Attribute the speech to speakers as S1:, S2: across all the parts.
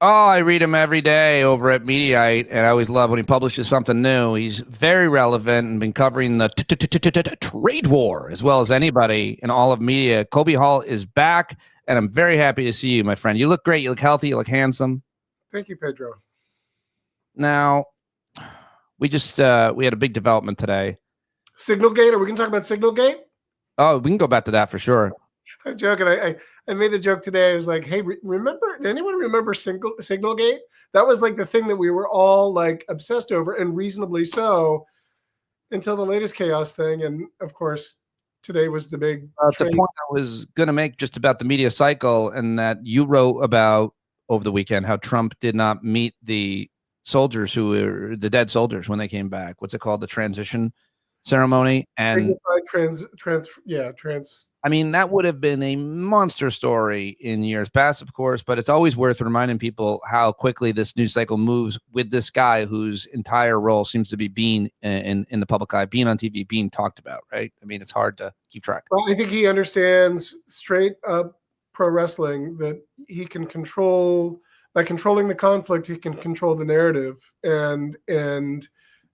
S1: Oh, I read him every day over at Mediaite, and I always love when he publishes something new. He's very relevant and been covering the trade war as well as anybody in all of media. Colby Hall is back, and I'm very happy to see you, my friend. You look great. You look healthy. You look handsome.
S2: Thank you, Pedro.
S1: Now, we had a big development today.
S2: Signalgate? Are we going to talk about Signalgate?
S1: Oh, we can go back to that for sure.
S2: I'm joking. I made the joke today. I was like, hey, remember, anyone remember Signalgate? That was like the thing that we were all like obsessed over, and reasonably so, until the latest chaos thing. And of course, today was the big
S1: It's a point I was going to make just about the media cycle, and that you wrote about over the weekend how Trump did not meet the soldiers who were the dead soldiers when they came back. What's it called? The transition ceremony. And
S2: trans.
S1: I mean, that would have been a monster story in years past, of course, but it's always worth reminding people how quickly this news cycle moves with this guy whose entire role seems to be being in the public eye, being on TV, being talked about, right? I mean, it's hard to keep track.
S2: Well, I think he understands straight up pro wrestling that he can control, by controlling the conflict, he can control the narrative and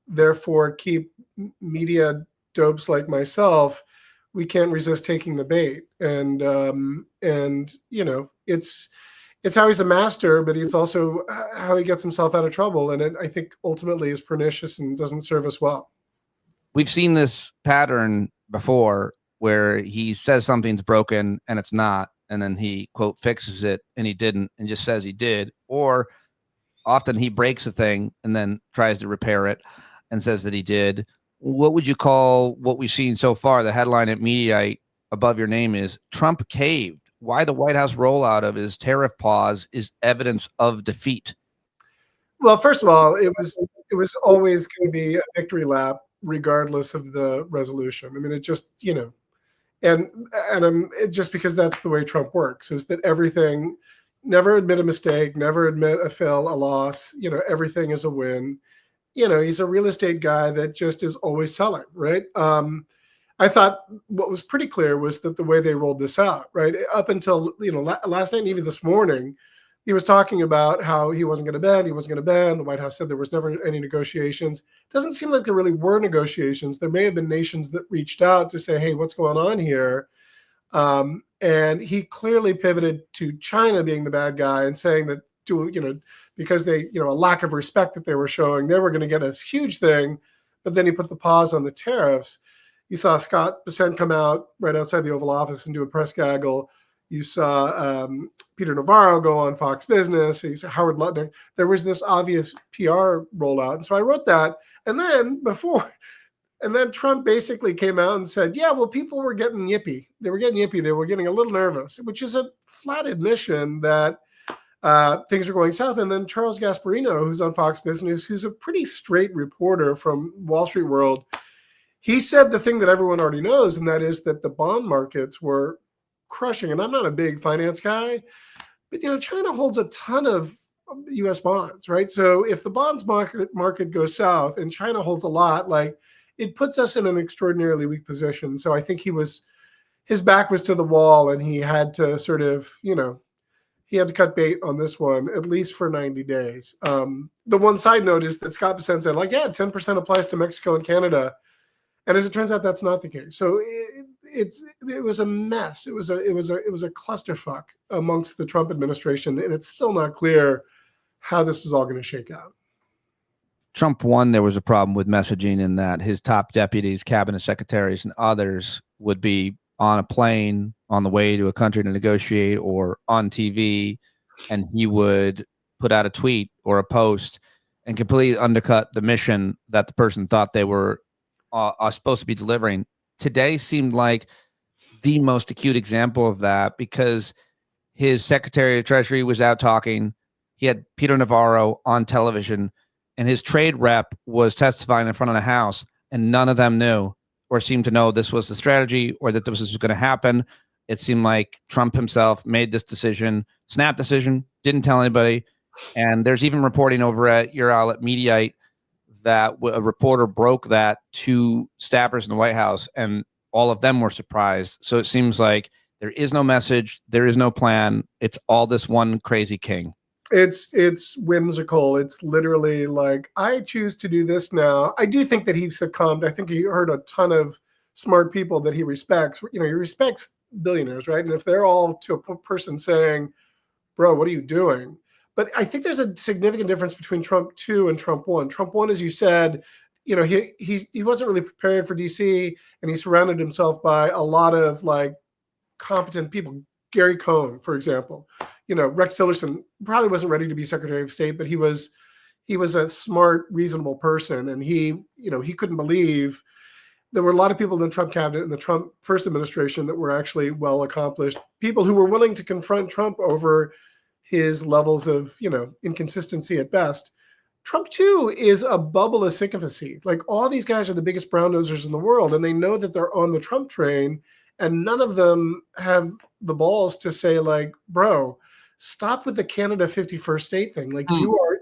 S2: therefore keep media dopes like myself. We can't resist taking the bait, and you know, it's how he's a master, but it's also how he gets himself out of trouble, and I think ultimately is pernicious and doesn't serve us well.
S1: We've seen this pattern before where he says something's broken and it's not, and then he quote fixes it and he didn't and just says he did, or often he breaks a thing and then tries to repair it and says that he did. What would you call what we've seen so far? The headline at Mediaite above your name is Trump caved. Why the White House rollout of his tariff pause is evidence of defeat.
S2: Well, first of all, it was always going to be a victory lap, regardless of the resolution. I mean, it just, you know, and just because that's the way Trump works, is that everything, never admit a mistake, never admit a loss. You know, everything is a win. You know, he's a real estate guy that just is always selling, right? I thought what was pretty clear was that the way they rolled this out, right, up until, you know, last night and even this morning, he was talking about how he wasn't going to bend. The White House said there was never any negotiations. It doesn't seem like there really were negotiations. There may have been nations that reached out to say, hey, what's going on here? And he clearly pivoted to China being the bad guy and saying that, you know, because they, you know, a lack of respect that they were showing, they were going to get a huge thing. But then he put the pause on the tariffs. You saw Scott Bessent come out right outside the Oval Office and do a press gaggle. You saw Peter Navarro go on Fox Business. You saw Howard Lutnick. There was this obvious PR rollout. And so I wrote that. And then Trump basically came out and said, yeah, well, people were getting yippy. They were getting yippy. They were getting a little nervous, which is a flat admission that things are going south. And then Charles Gasparino, who's on Fox Business, who's a pretty straight reporter from Wall Street World, he said the thing that everyone already knows, and that is that the bond markets were crushing. And I'm not a big finance guy, but, you know, China holds a ton of U.S. bonds, right? So if the bonds market goes south and China holds a lot, like, it puts us in an extraordinarily weak position. So I think his back was to the wall, and he had to sort of, you know, he had to cut bait on this one, at least for 90 days. The one side note is that Scott Bessent said, like, yeah, 10% applies to Mexico and Canada. And as it turns out, that's not the case. So it was a mess. It was a clusterfuck amongst the Trump administration, and it's still not clear how this is all going to shake out.
S1: Trump won. There was a problem with messaging in that his top deputies, cabinet secretaries, and others would be on a plane on the way to a country to negotiate or on TV, and he would put out a tweet or a post and completely undercut the mission that the person thought they were supposed to be delivering. Today seemed like the most acute example of that, because his Secretary of Treasury was out talking. He had Peter Navarro on television, and his trade rep was testifying in front of the House, and none of them knew or seemed to know this was the strategy or that this was going to happen. It seemed like Trump himself made this decision, snap decision, didn't tell anybody. And there's even reporting over at your outlet Mediaite that a reporter broke that to staffers in the White House, and all of them were surprised. So it seems like there is no message, there is no plan. It's all this one crazy king.
S2: It's whimsical. It's literally like, I choose to do this now. I do think that he succumbed. I think he heard a ton of smart people that he respects. He respects billionaires, right? And if they're all to a person saying, bro, what are you doing? But I think there's a significant difference between Trump 2 and Trump 1. Trump 1, as you said, he wasn't really prepared for DC, and he surrounded himself by a lot of like competent people. Gary Cohn, for example. Rex Tillerson probably wasn't ready to be Secretary of State, but he was a smart, reasonable person, and he couldn't believe there were a lot of people in the Trump cabinet in the Trump first administration that were actually well accomplished people who were willing to confront Trump over his levels of inconsistency at best. Trump 2 is a bubble of sycophancy. Like, all these guys are the biggest brown nosers in the world, and they know that they're on the Trump train, and none of them have the balls to say, like, bro, stop with the Canada 51st state thing. Like,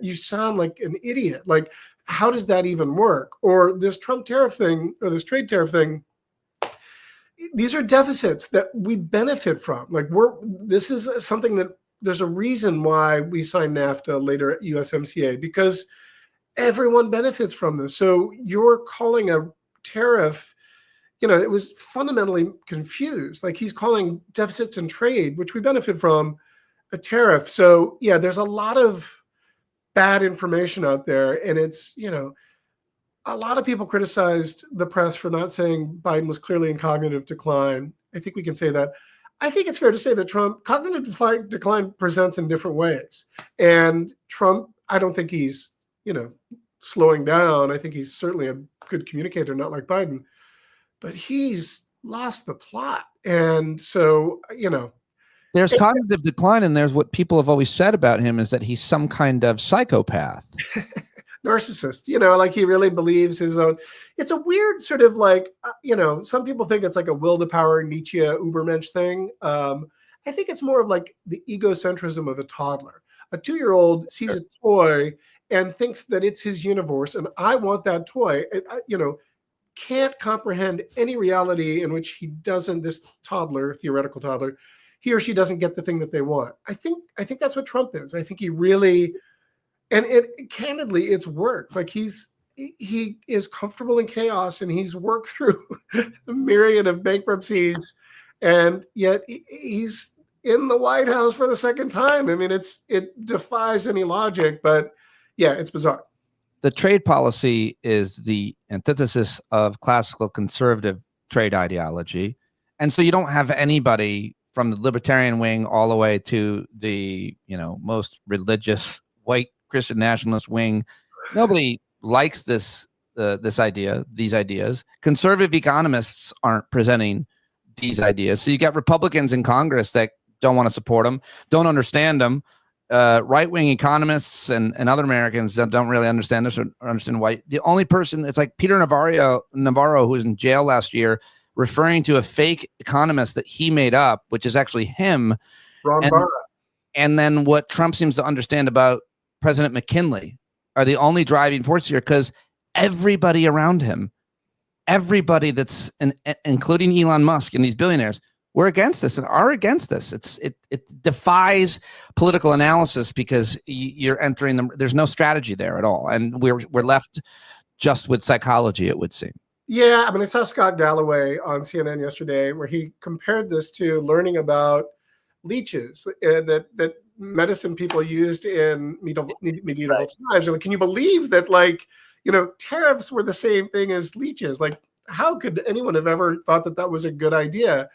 S2: you sound like an idiot. Like, how does that even work? Or this Trump tariff thing, or this trade tariff thing, these are deficits that we benefit from. Like, this is something that there's a reason why we signed NAFTA, later at USMCA, because everyone benefits from this. So you're calling a tariff, it was fundamentally confused. Like, he's calling deficits in trade, which we benefit from, a tariff. So yeah, there's a lot of bad information out there. And it's, a lot of people criticized the press for not saying Biden was clearly in cognitive decline. I think we can say that. I think it's fair to say that cognitive decline presents in different ways. And Trump, I don't think he's, slowing down. I think he's certainly a good communicator, not like Biden, but he's lost the plot. And so,
S1: there's cognitive decline, and there's what people have always said about him is that he's some kind of psychopath.
S2: Narcissist, like he really believes his own. It's a weird sort of like, some people think it's like a will to power Nietzsche Ubermensch thing. I think it's more of like the egocentrism of a toddler. A 2-year-old sees a toy and thinks that it's his universe, and I want that toy. Can't comprehend any reality in which he doesn't, this toddler, theoretical toddler, he or she doesn't get the thing that they want. I think that's what Trump is. I think he really, and candidly, it's worked. Like, he is comfortable in chaos, and he's worked through a myriad of bankruptcies, and yet he's in the White House for the second time. I mean, it defies any logic, but yeah, it's bizarre.
S1: The trade policy is the antithesis of classical conservative trade ideology. And so you don't have anybody from the libertarian wing all the way to the, most religious white Christian nationalist wing. Nobody likes these ideas. Conservative economists aren't presenting these ideas. So you got Republicans in Congress that don't want to support them, don't understand them. Right-wing economists and other Americans that don't really understand this or understand why. The only person, it's like Peter Navarro, who was in jail last year, referring to a fake economist that he made up, which is actually him. And then what Trump seems to understand about President McKinley are the only driving force here, because everybody around him, everybody that's including Elon Musk and these billionaires, we're against this and are against this. It defies political analysis, because you're entering them. There's no strategy there at all, and we're left just with psychology, it would seem.
S2: Yeah, I mean, I saw Scott Galloway on CNN yesterday, where he compared this to learning about leeches that medicine people used in medieval times. Like, can you believe that, like, tariffs were the same thing as leeches? Like, how could anyone have ever thought that that was a good idea?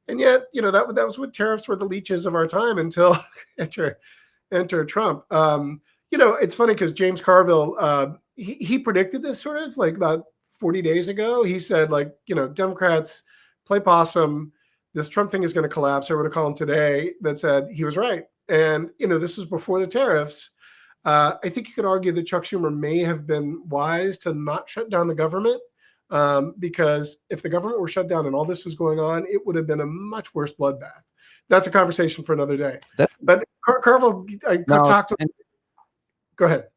S2: And yet, that was what tariffs were, the leeches of our time, until enter Trump. It's funny because James Carville, he predicted this sort of like about 40 days ago. He said, like, Democrats play possum. This Trump thing is going to collapse. I wrote a column today that said he was right. And, this was before the tariffs. I think you could argue that Chuck Schumer may have been wise to not shut down the government. Because if the government were shut down and all this was going on, it would have been a much worse bloodbath. That's a conversation for another day. But Carville, I talked to him. Go ahead.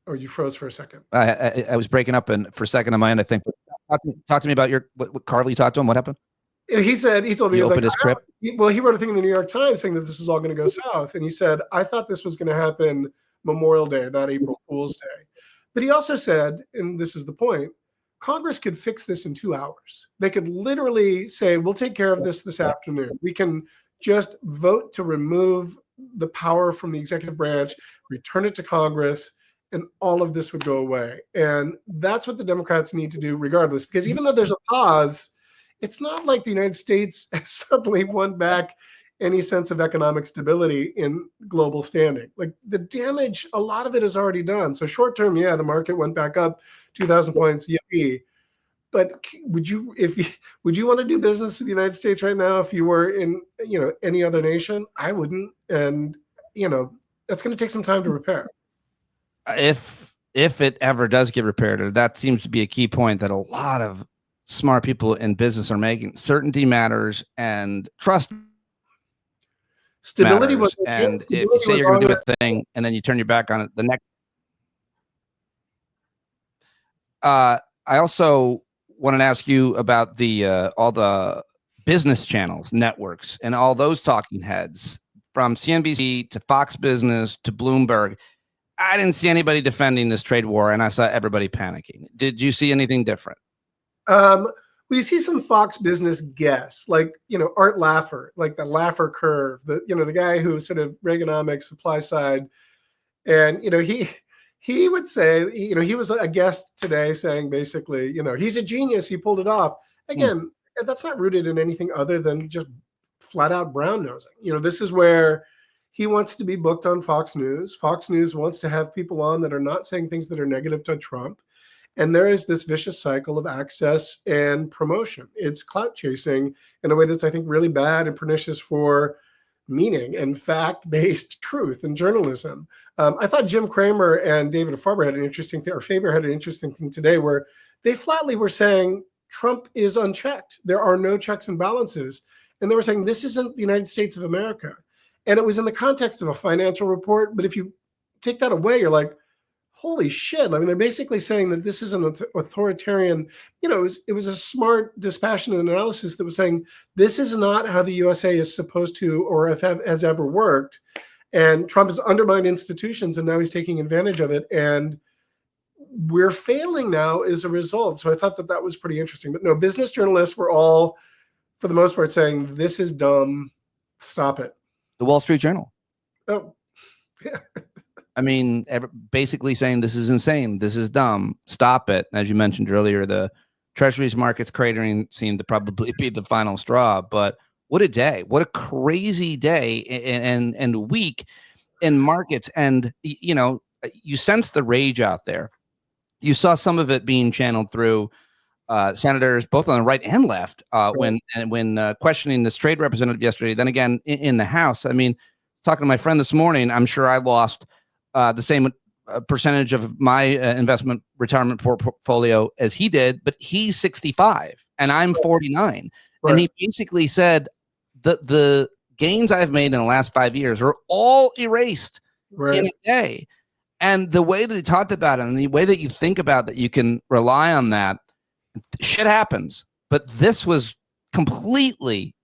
S2: Oh, you froze for a second.
S1: I was breaking up, and for a second on my end, I think. Talk to me about what Carville, you talked to him. What happened?
S2: he told me,
S1: He
S2: he was like,
S1: opened his crypt.
S2: he wrote a thing in the New York Times saying that this was all going to go south. And he said, I thought this was going to happen Memorial Day, not April Fool's Day. But he also said, and this is the point, Congress could fix this in 2 hours. They could literally say, we'll take care of this afternoon. We can just vote to remove the power from the executive branch, return it to Congress, and all of this would go away. And that's what the Democrats need to do regardless, because even though there's a pause, it's not like the United States has suddenly won back any sense of economic stability in global standing. Like the damage, a lot of it is already done. So short term, yeah, the market went back up 2,000 points, yippee. But would you want to do business with the United States right now if you were in, any other nation? I wouldn't. And, that's going to take some time to repair.
S1: If it ever does get repaired, that seems to be a key point that a lot of smart people in business are making. Certainty matters and trust
S2: Stability
S1: matters. And if you say you're going to do a thing and then you turn your back on it, the next. I also wanted to ask you about the all the business channels, networks, and all those talking heads from CNBC to Fox Business to Bloomberg. I didn't see anybody defending this trade war, and I saw everybody panicking. Did you see anything different?
S2: We see some Fox Business guests, like, Art Laffer, like the Laffer curve, the guy who sort of Reaganomics supply side. And, he would say, he was a guest today saying basically, he's a genius. He pulled it off. Again, that's not rooted in anything other than just flat out brown nosing. This is where he wants to be booked on Fox News. Fox News wants to have people on that are not saying things that are negative to Trump. And there is this vicious cycle of access and promotion. It's clout chasing in a way that's, I think, really bad and pernicious for meaning and fact-based truth and journalism. I thought Jim Cramer and David Farber had an interesting thing, or Faber had an interesting thing today, where they flatly were saying Trump is unchecked. There are no checks and balances. And they were saying this isn't the United States of America. And it was in the context of a financial report. But if you take that away, you're like, holy shit. I mean, they're basically saying that this is an authoritarian, it was a smart, dispassionate analysis that was saying this is not how the USA is supposed to or has ever worked. And Trump has undermined institutions and now he's taking advantage of it. And we're failing now as a result. So I thought that was pretty interesting. But no, business journalists were all, for the most part, saying this is dumb. Stop it.
S1: The Wall Street Journal.
S2: Oh, yeah.
S1: I mean, basically saying this is insane. This is dumb. Stop it. As you mentioned earlier, the Treasuries markets cratering seemed to probably be the final straw. But what a day. What a crazy day and week in markets. And, you sense the rage out there. You saw some of it being channeled through senators, both on the right and left, when questioning this trade representative yesterday. Then again, in the House. I mean, talking to my friend this morning, I'm sure I lost the same percentage of my investment retirement portfolio as he did, but he's 65 and I'm 49. Right. And he basically said the gains I've made in the last 5 years are all erased in a day. And the way that he talked about it and the way that you think about that, you can rely on that. Shit happens, but this was completely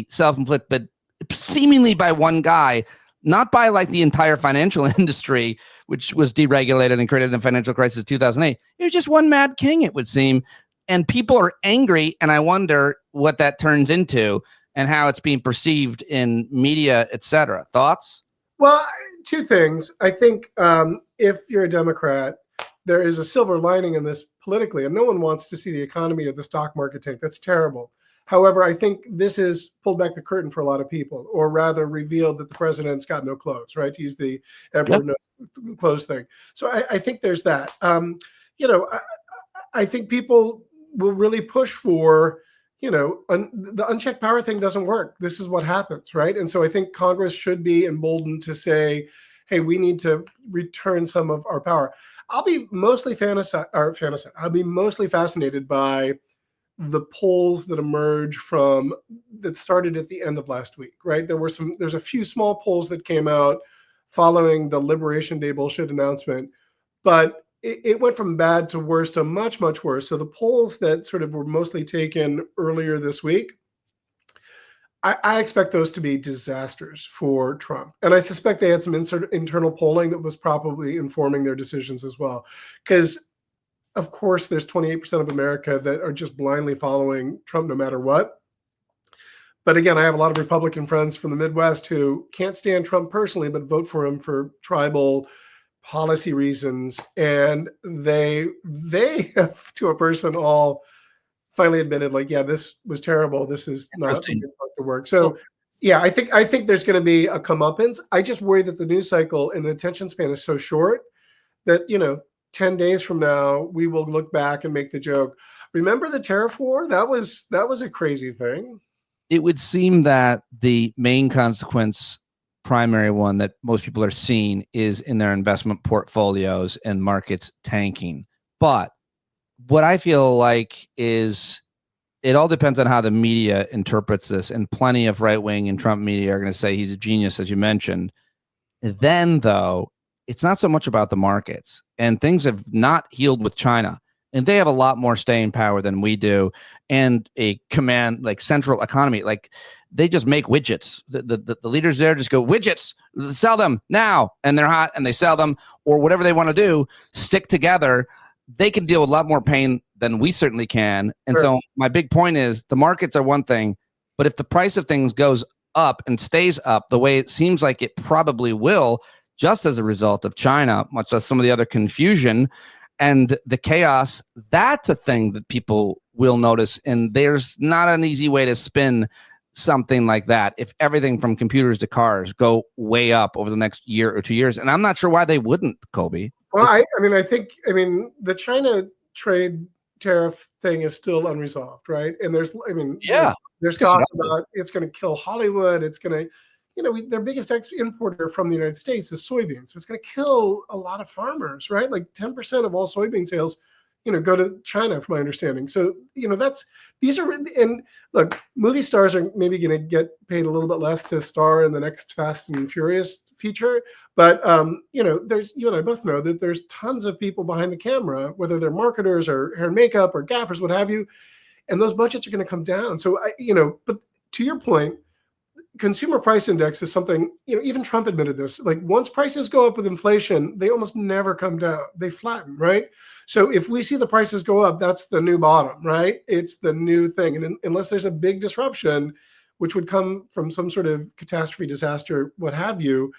S1: self-inflicted, but seemingly by one guy, not by like the entire financial industry, which was deregulated and created the financial crisis of 2008. It was just one mad king, it would seem. And people are angry. And I wonder what that turns into and how it's being perceived in media, et cetera. Thoughts?
S2: Well, two things. I think if you're a Democrat, there is a silver lining in this politically, and no one wants to see the economy or the stock market tank. That's terrible. However, I think this has pulled back the curtain for a lot of people, or rather revealed that the president's got no clothes, right? To use the emperor no clothes thing. So I think there's that. I think people will really push for, the unchecked power thing doesn't work. This is what happens, right? And so I think Congress should be emboldened to say, hey, we need to return some of our power. I'll be mostly I'll be mostly fascinated by the polls that emerge that started at the end of last week, right? There's a few small polls that came out following the Liberation Day bullshit announcement, but it went from bad to worse to much, much worse. So the polls that sort of were mostly taken earlier this week, I expect those to be disasters for Trump. And I suspect they had some internal polling that was probably informing their decisions as well. Because, of course, there's 28% of America that are just blindly following Trump no matter what. But again, I have a lot of Republican friends from the Midwest who can't stand Trump personally, but vote for him for tribal policy reasons. And they have, to a person, all finally admitted, like, yeah, this was terrible. This is not going to work. So, yeah, I think there's going to be a comeuppance. I just worry that the news cycle and the attention span is so short that, 10 days from now, we will look back and make the joke. Remember the tariff war? That was a crazy thing.
S1: It would seem that the main consequence, primary one that most people are seeing, is in their investment portfolios and markets tanking. But what I feel like is it all depends on how the media interprets this, and plenty of right-wing and Trump media are going to say he's a genius, as you mentioned. Then, though, it's not so much about the markets, and things have not healed with China, and they have a lot more staying power than we do, and a command, like, central economy. Like, they just make widgets. The leaders there just go, widgets, sell them now, and they're hot, and they sell them, or whatever they want to do, stick together. They can deal with a lot more pain than we certainly can. And
S2: Sure.
S1: So my big point is the markets are one thing, but if the price of things goes up and stays up the way it seems like it probably will, just as a result of China, much less some of the other confusion and the chaos, that's a thing that people will notice. And there's not an easy way to spin something like that if everything from computers to cars go way up over the next year or 2 years. And I'm not sure why they wouldn't, Colby.
S2: Well, I mean, the China trade tariff thing is still unresolved, right? And there's talk about it's going to kill Hollywood. It's going to, their biggest importer from the United States is soybeans. So it's going to kill a lot of farmers, right? Like 10% of all soybean sales, go to China, from my understanding. So, and look, movie stars are maybe going to get paid a little bit less to star in the next Fast and Furious feature. But, there's, you and I both know that there's tons of people behind the camera, whether they're marketers or hair and makeup or gaffers, what have you, and those budgets are going to come down. So, but to your point, consumer price index is something, even Trump admitted this, like once prices go up with inflation, they almost never come down. They flatten, right? So if we see the prices go up, that's the new bottom, right? It's the new thing. And unless there's a big disruption, which would come from some sort of catastrophe, disaster, what have you,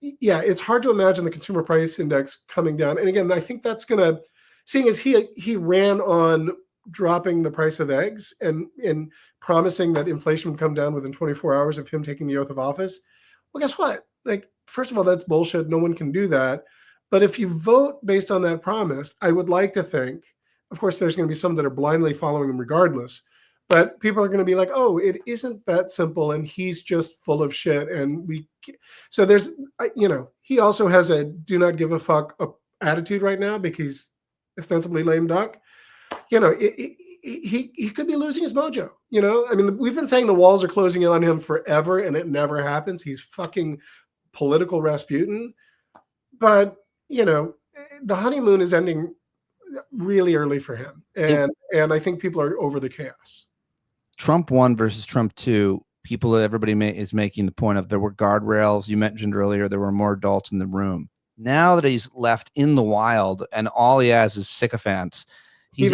S2: it's hard to imagine the consumer price index coming down. And again, I think that's going to, seeing as he ran on dropping the price of eggs and promising that inflation would come down within 24 hours of him taking the oath of office. Well, guess what? Like, first of all, that's bullshit. No one can do that. But if you vote based on that promise, I would like to think, of course, there's going to be some that are blindly following him regardless, but people are going to be like, oh, it isn't that simple, and he's just full of shit. And so there's, he also has a do not give a fuck attitude right now because he's ostensibly lame duck. He could be losing his mojo. I mean, we've been saying the walls are closing in on him forever, and it never happens. He's fucking political Rasputin. But, the honeymoon is ending really early for him. And I think people are over the chaos.
S1: Trump 1 versus Trump 2, everybody is making the point of there were guardrails. You mentioned earlier there were more adults in the room. Now that he's left in the wild and all he has is sycophants, he's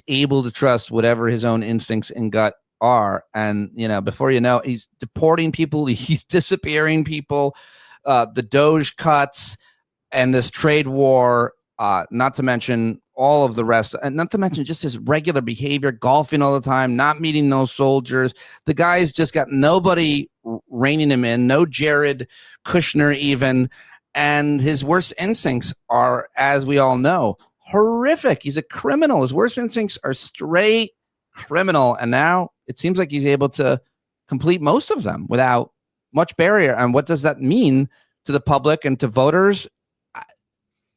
S1: able to trust whatever his own instincts and gut are. And, before you know, he's deporting people. He's disappearing people. The Doge cuts and this trade war, not to mention all of the rest, and not to mention just his regular behavior, golfing all the time, not meeting those soldiers. The guy's just got nobody reining him in, no Jared Kushner even. And his worst instincts are, as we all know, horrific. He's a criminal. His worst instincts are straight criminal. And now it seems like he's able to complete most of them without much barrier. And what does that mean to the public and to voters?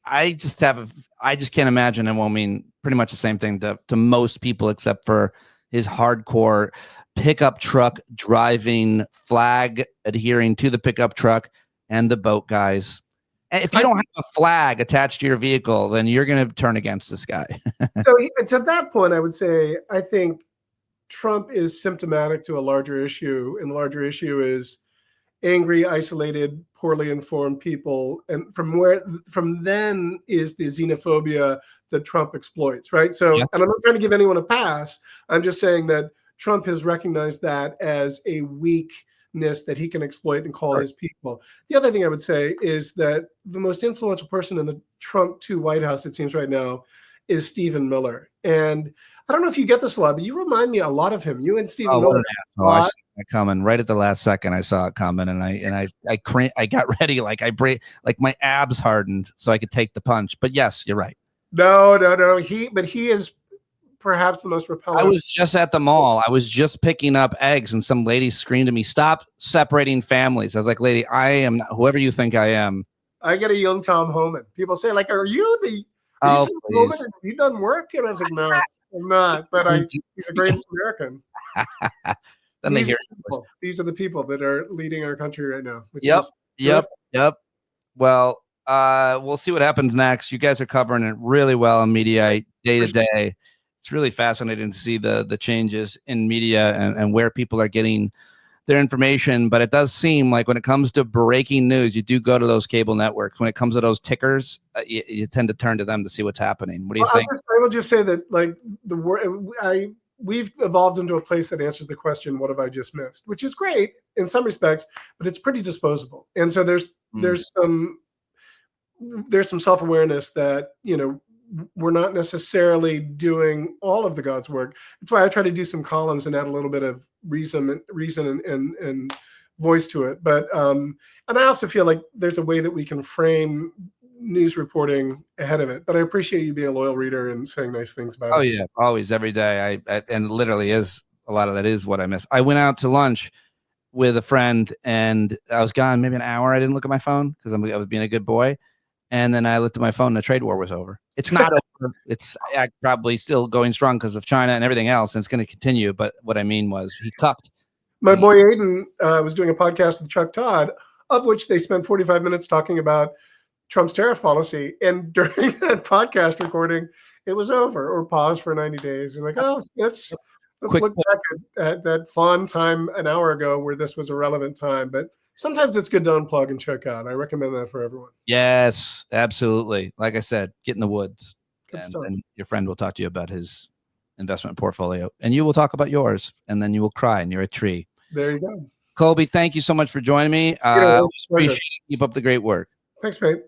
S1: I just can't imagine it won't mean pretty much the same thing to most people, except for his hardcore pickup truck driving, flag adhering to the pickup truck, and the boat guys. And if you don't have a flag attached to your vehicle, then you're going to turn against this guy.
S2: So to that point, I would say I think Trump is symptomatic to a larger issue, and the larger issue is angry, isolated, poorly informed people, and from then is the xenophobia that Trump exploits, right? So,
S1: Yeah.
S2: and I'm not trying to give anyone a pass. I'm just saying that Trump has recognized that as a weakness that he can exploit and call his people. The other thing I would say is that the most influential person in the Trump 2 White House, it seems right now, is Stephen Miller. And I don't know if you get this a lot, but you remind me a lot of him. You and Stephen Miller.
S1: I saw it coming right at the last second. I saw it coming, and I got ready, like my abs hardened so I could take the punch. But yes, you're right.
S2: No. He is perhaps the most repellent.
S1: I was just at the mall. I was just picking up eggs, and some lady screamed at me, "Stop separating families." I was like, "Lady, I am not whoever you think I am."
S2: I get a young Tom Homan. People say, like, "Are you the?
S1: Oh, please.
S2: Have you done work?" And I was like, "No, I'm not." But he's a great American.
S1: Then
S2: these are the people that are leading our country right now.
S1: Yep. Well, we'll see what happens next. You guys are covering it really well in Mediaite day to day. It's really fascinating to see the changes in media and where people are getting their information. But it does seem like when it comes to breaking news, you do go to those cable networks. When it comes to those tickers, you tend to turn to them to see what's happening. What do you think?
S2: I will just say that, like, we've evolved into a place that answers the question, "What have I just missed?" Which is great in some respects, but it's pretty disposable. And so there's some self-awareness that, we're not necessarily doing all of the God's work. That's why I try to do some columns and add a little bit of reason and voice to it. But and I also feel like there's a way that we can frame news reporting ahead of it. But I appreciate you being a loyal reader and saying nice things about it.
S1: Oh yeah, always, every day. And literally is a lot of that is what I miss. I went out to lunch with a friend, and I was gone maybe an hour. I didn't look at my phone because I was being a good boy. And then I looked at my phone and the trade war was over. It's not over. It's probably still going strong because of China and everything else. And it's going to continue. But what I mean was he cucked.
S2: My boy Aiden was doing a podcast with Chuck Todd, of which they spent 45 minutes talking about Trump's tariff policy. And during that podcast recording, it was over or paused for 90 days. You're like, oh, let's look back at that fun time an hour ago where this was a relevant time. But sometimes it's good to unplug and check out. I recommend that for everyone.
S1: Yes, absolutely. Like I said, get in the woods.
S2: And
S1: your friend will talk to you about his investment portfolio. And you will talk about yours. And then you will cry and you're a tree.
S2: There you go.
S1: Colby, thank you so much for joining me. I appreciate it. Keep up the great work.
S2: Thanks, mate.